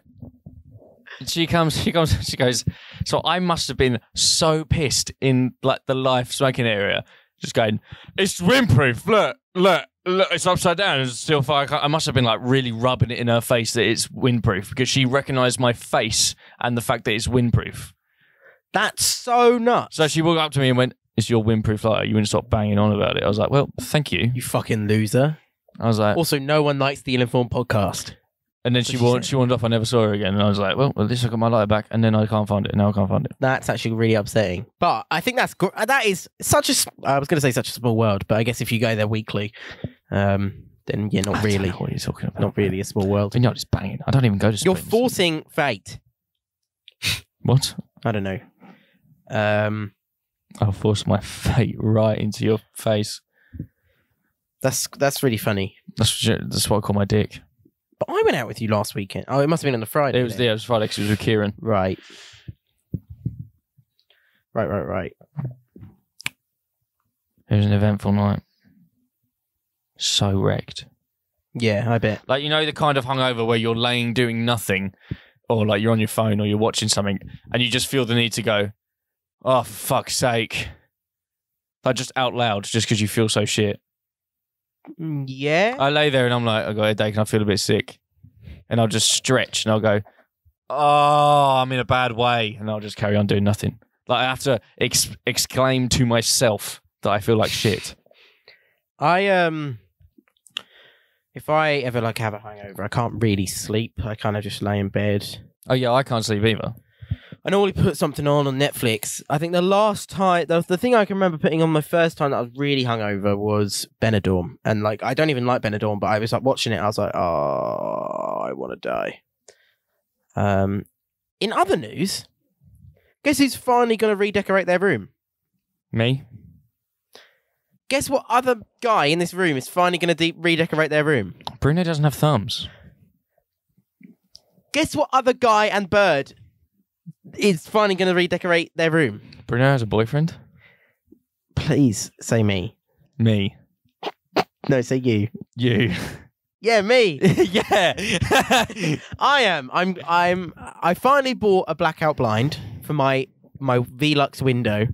she goes, so I must have been so pissed in like the life smoking area, just going, it's windproof, look, it's upside down, it's still fire. I must have been like really rubbing it in her face that it's windproof because she recognised my face and the fact that it's windproof. That's so nuts. So she walked up to me and went, it's your windproof lighter. You wouldn't stop banging on about it. I was like, well, thank you. You fucking loser. I was like... Also, no one likes the Illinformed Podcast. And then she wandered off. I never saw her again. And I was like, well, at least I got my lighter back. And then I can't find it. Now I can't find it. That's actually really upsetting. But I think that is such a... I was going to say such a small world, but I guess if you go there weekly, then yeah, not really. I don't know what you're talking about. Not really a small world. You're not just banging. I don't even go to You're Springs. forcing fate. What? I don't know. I'll force my fate right into your face. That's really funny. That's what I call my dick. But I went out with you last weekend. Oh, it must have been on the Friday. It was Friday because it was with Kieran. Right. Right. It was an eventful night. So wrecked. Yeah, I bet. Like, you know, the kind of hungover where you're laying doing nothing, or like you're on your phone or you're watching something and you just feel the need to go, oh, for fuck's sake. Like, just out loud, just because you feel so shit. Yeah. I lay there and I'm like, I got a headache and I feel a bit sick. And I'll just stretch and I'll go, oh, I'm in a bad way. And I'll just carry on doing nothing. Like, I have to exclaim to myself that I feel like shit. If I ever like have a hangover, I can't really sleep. I kind of just lay in bed. Oh, yeah, I can't sleep either. I normally put something on Netflix. I think the last time, the thing I can remember putting on my first time that I was really hungover was Benidorm. And like, I don't even like Benidorm, but I was like watching it. I was like, oh, I want to die. In other news, guess who's finally going to redecorate their room? Me? Guess what other guy in this room is finally going to redecorate their room? Bruno doesn't have thumbs. Guess what other guy and bird is finally going to redecorate their room? Bruno has a boyfriend? Please say me. Me. No, say you. You. Yeah, me. Yeah. I am. I finally bought a blackout blind for my Velux window.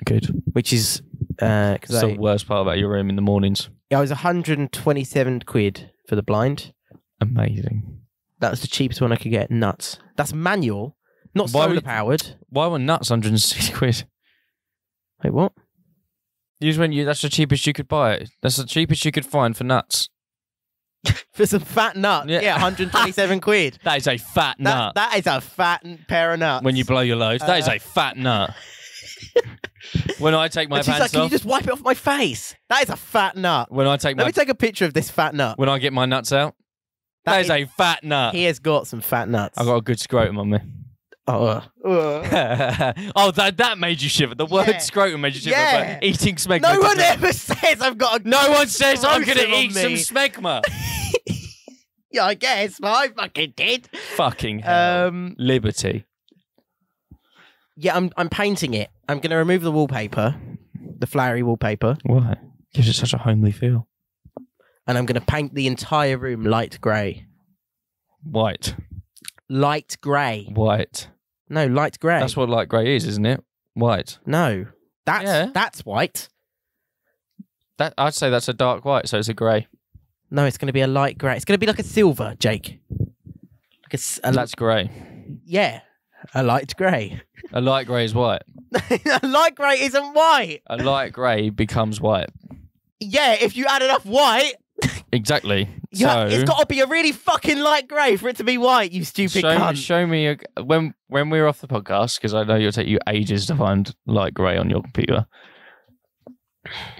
Good. Which is It's the worst part about your room in the mornings. I was 127 quid for the blind. Amazing. That was the cheapest one I could get. Nuts. That's manual, not solar powered. Why were nuts 160 quid? Wait, what? That's the cheapest you could buy it. That's the cheapest you could find for nuts. For some fat nut. Yeah, 127 quid. That is a fat nut. That is a fat pair of nuts. When you blow your load, that is a fat nut. When I take my pants off, can you just wipe it off my face? That is a fat nut. When I take Let me take a picture of this fat nut. When I get my nuts out, that is a fat nut. He has got some fat nuts. I've got a good scrotum on me. Oh, oh, that made you shiver. The word scrotum made you shiver. Yeah. But eating smegma. No one ever says I've got a No one says I'm going to scrotum eat on some me. smegma. Yeah, I guess, but I fucking did. Fucking hell. Liberty. Yeah, I'm painting it. I'm going to remove the wallpaper, the flowery wallpaper. Why? Gives it such a homely feel. And I'm going to paint the entire room light grey. White. Light grey. White. No, light grey. That's what light grey is, isn't it? White. No, that's white. I'd say that's a dark white, so it's a grey. No, it's going to be a light grey. It's going to be like a silver, Jake. That's grey. Yeah, a light grey. A light grey is white. A light grey isn't white. A light grey becomes white. Yeah, if you add enough white. Exactly. Yeah, So it's got to be a really fucking light grey for it to be white, you stupid cunt. show me when we're off the podcast, because I know it'll take you ages to find light grey on your computer.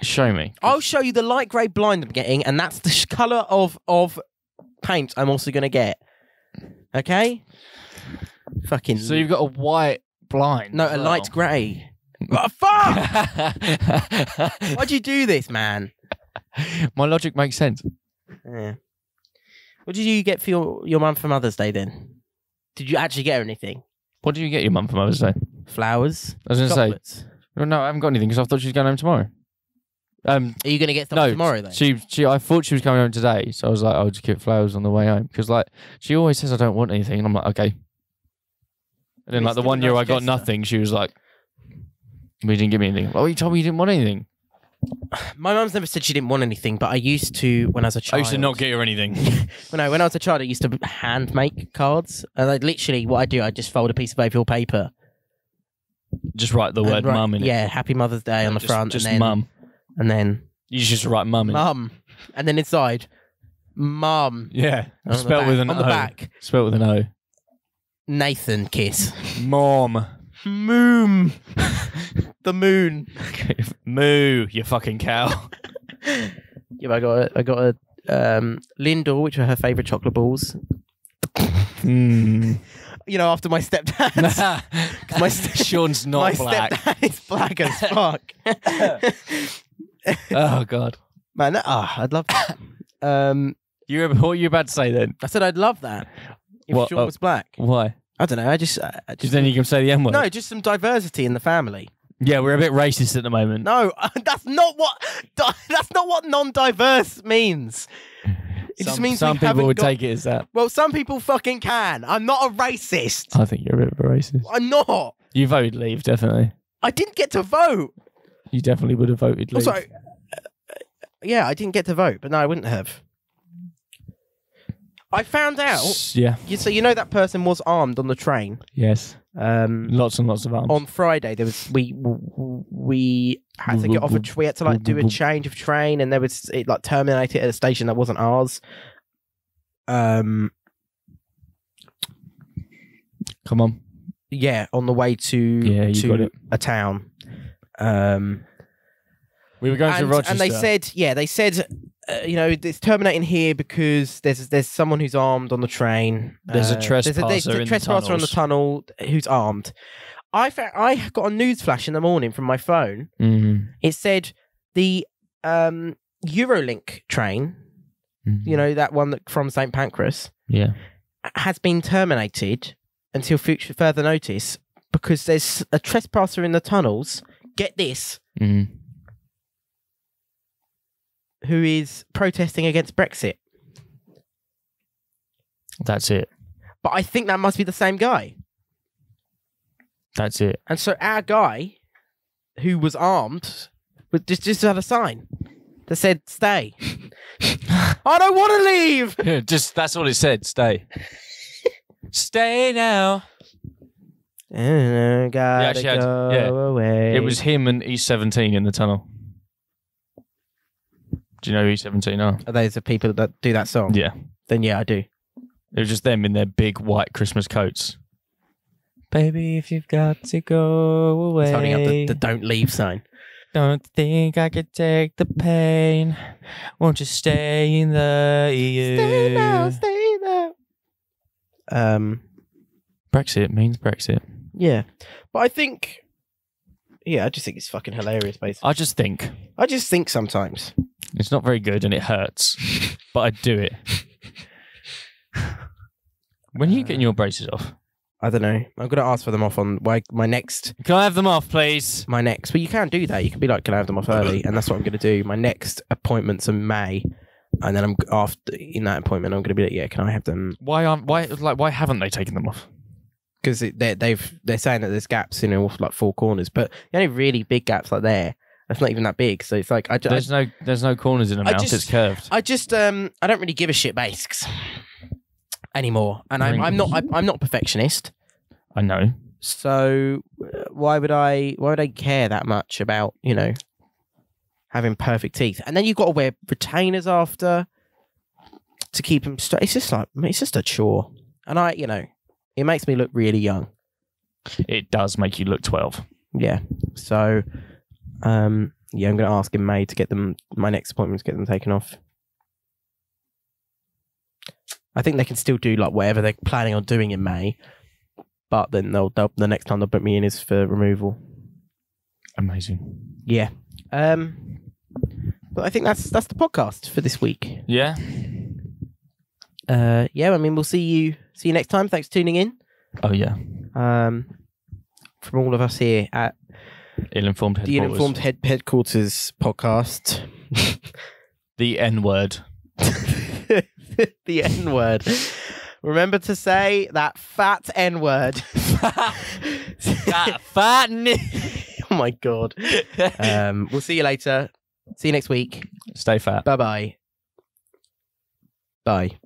Show me. I'll show you the light grey blind I'm getting, and that's the colour of paint I'm also going to get. Okay? Fucking... So you've got a white blind. No, a light grey. Oh, fuck! Why'd you do this, man? My logic makes sense. Yeah. What did you get for your mum for Mother's Day then? Did you actually get her anything? What did you get your mum for Mother's Day? Flowers? I was going to Chocolates? say... No, I haven't got anything because I thought she was going home tomorrow. Are you going to get stuff tomorrow then? I thought she was coming home today, so I was like, I'll just get flowers on the way home. Because like she always says I don't want anything, and I'm like, okay. And then like the 1 year I got nothing, she was like, we didn't give me anything. Oh, you told me you didn't want anything. My mum's never said she didn't want anything, but I used to when I was a child. I used to not get her anything. When I was a child, I used to hand make cards, and literally what I do, I just fold a piece of A4 paper. Just write the word mum in it. Yeah, Happy Mother's Day on the front. Just and then, mum. And then... You just write mum in it. Mum. And then inside, mum. Yeah. Spelled with an O. On the back. Spelled with an O. Nathan kiss. Mom. Moom. The moon. Moo, you fucking cow. Yeah, I got a Lindor, which are her favourite chocolate balls. You know, after my stepdad's. Sean's not black. My stepdad is black as fuck. Oh God, man, I'd love that. what were you about to say then? I said I'd love that if Sean was black. Why? I don't know. I just then you can say the N word. No, just some diversity in the family. Yeah, we're a bit racist at the moment. No, that's not what non-diverse means. It just means some people would take it as that. Well, some people fucking can. I'm not a racist. I think you're a bit of a racist. I'm not. You voted Leave, definitely. I didn't get to vote. You definitely would have voted Leave. Also, yeah, I didn't get to vote, but no, I wouldn't have. I found out. Yeah. So you know that person was armed on the train. Yes. Lots and lots of arms. On Friday, there was we had to get off. We had to like do a change of train, and it like terminated at a station that wasn't ours. Come on. Yeah, on the way to a town. We were going to Rochester, and they said, it's terminating here because there's someone who's armed on the train. There's a trespasser there's a trespasser on the tunnel who's armed. I got a news flash in the morning from my phone. Mm-hmm. It said the Eurolink train, that one from St Pancras, has been terminated until further notice because there's a trespasser in the tunnels. Get this. Mm-hmm. Who is protesting against Brexit. That's it. But I think that must be the same guy. That's it. And so our guy, who was armed, just had a sign that said, stay. I don't want to leave! That's all it said, stay. Stay now. Gotta go away. It was him and E17 in the tunnel. Do you know who E17 are? Are those the people that do that song? Yeah. Then yeah, I do. It was just them in their big white Christmas coats. Baby, if you've got to go away. It's holding up the don't leave sign. Don't think I could take the pain. Won't you stay in the EU? Stay now, stay now. Brexit means Brexit. Yeah. But I think... Yeah, I just think it's fucking hilarious, basically. I just think sometimes. It's not very good and it hurts, but I do it. When are you getting your braces off? I don't know. I'm going to ask for them off on my next. Can I have them off, please? My next. But you can do that. You can be like, can I have them off early? And that's what I'm going to do. My next appointment's in May. And then after in that appointment, I'm going to be like, yeah, can I have them? Why haven't they taken them off? Because they're saying that there's gaps in all like four corners, but the only really big gaps like there, that's not even that big. So it's like there's no corners in a mouth. It's curved. I don't really give a shit basics anymore, and I'm not a perfectionist. I know. So why would I care that much about having perfect teeth? And then you've got to wear retainers after to keep them straight. It's just a chore, and it makes me look really young. It does make you look 12. Yeah. So I'm going to ask in May to get them. My next appointment to get them taken off. I think they can still do like whatever they're planning on doing in May, but then they'll the next time they'll put me in is for removal. Amazing. Yeah. But I think that's the podcast for this week. Yeah. Yeah. I mean, we'll see you next time. Thanks for tuning in. Oh yeah. From all of us here at Illinformed Headquarters. The Illinformed Headquarters podcast. The N-word. The N-word. Remember to say that fat N-word. That fat Oh my God. We'll see you later. See you next week. Stay fat. Bye-bye. Bye.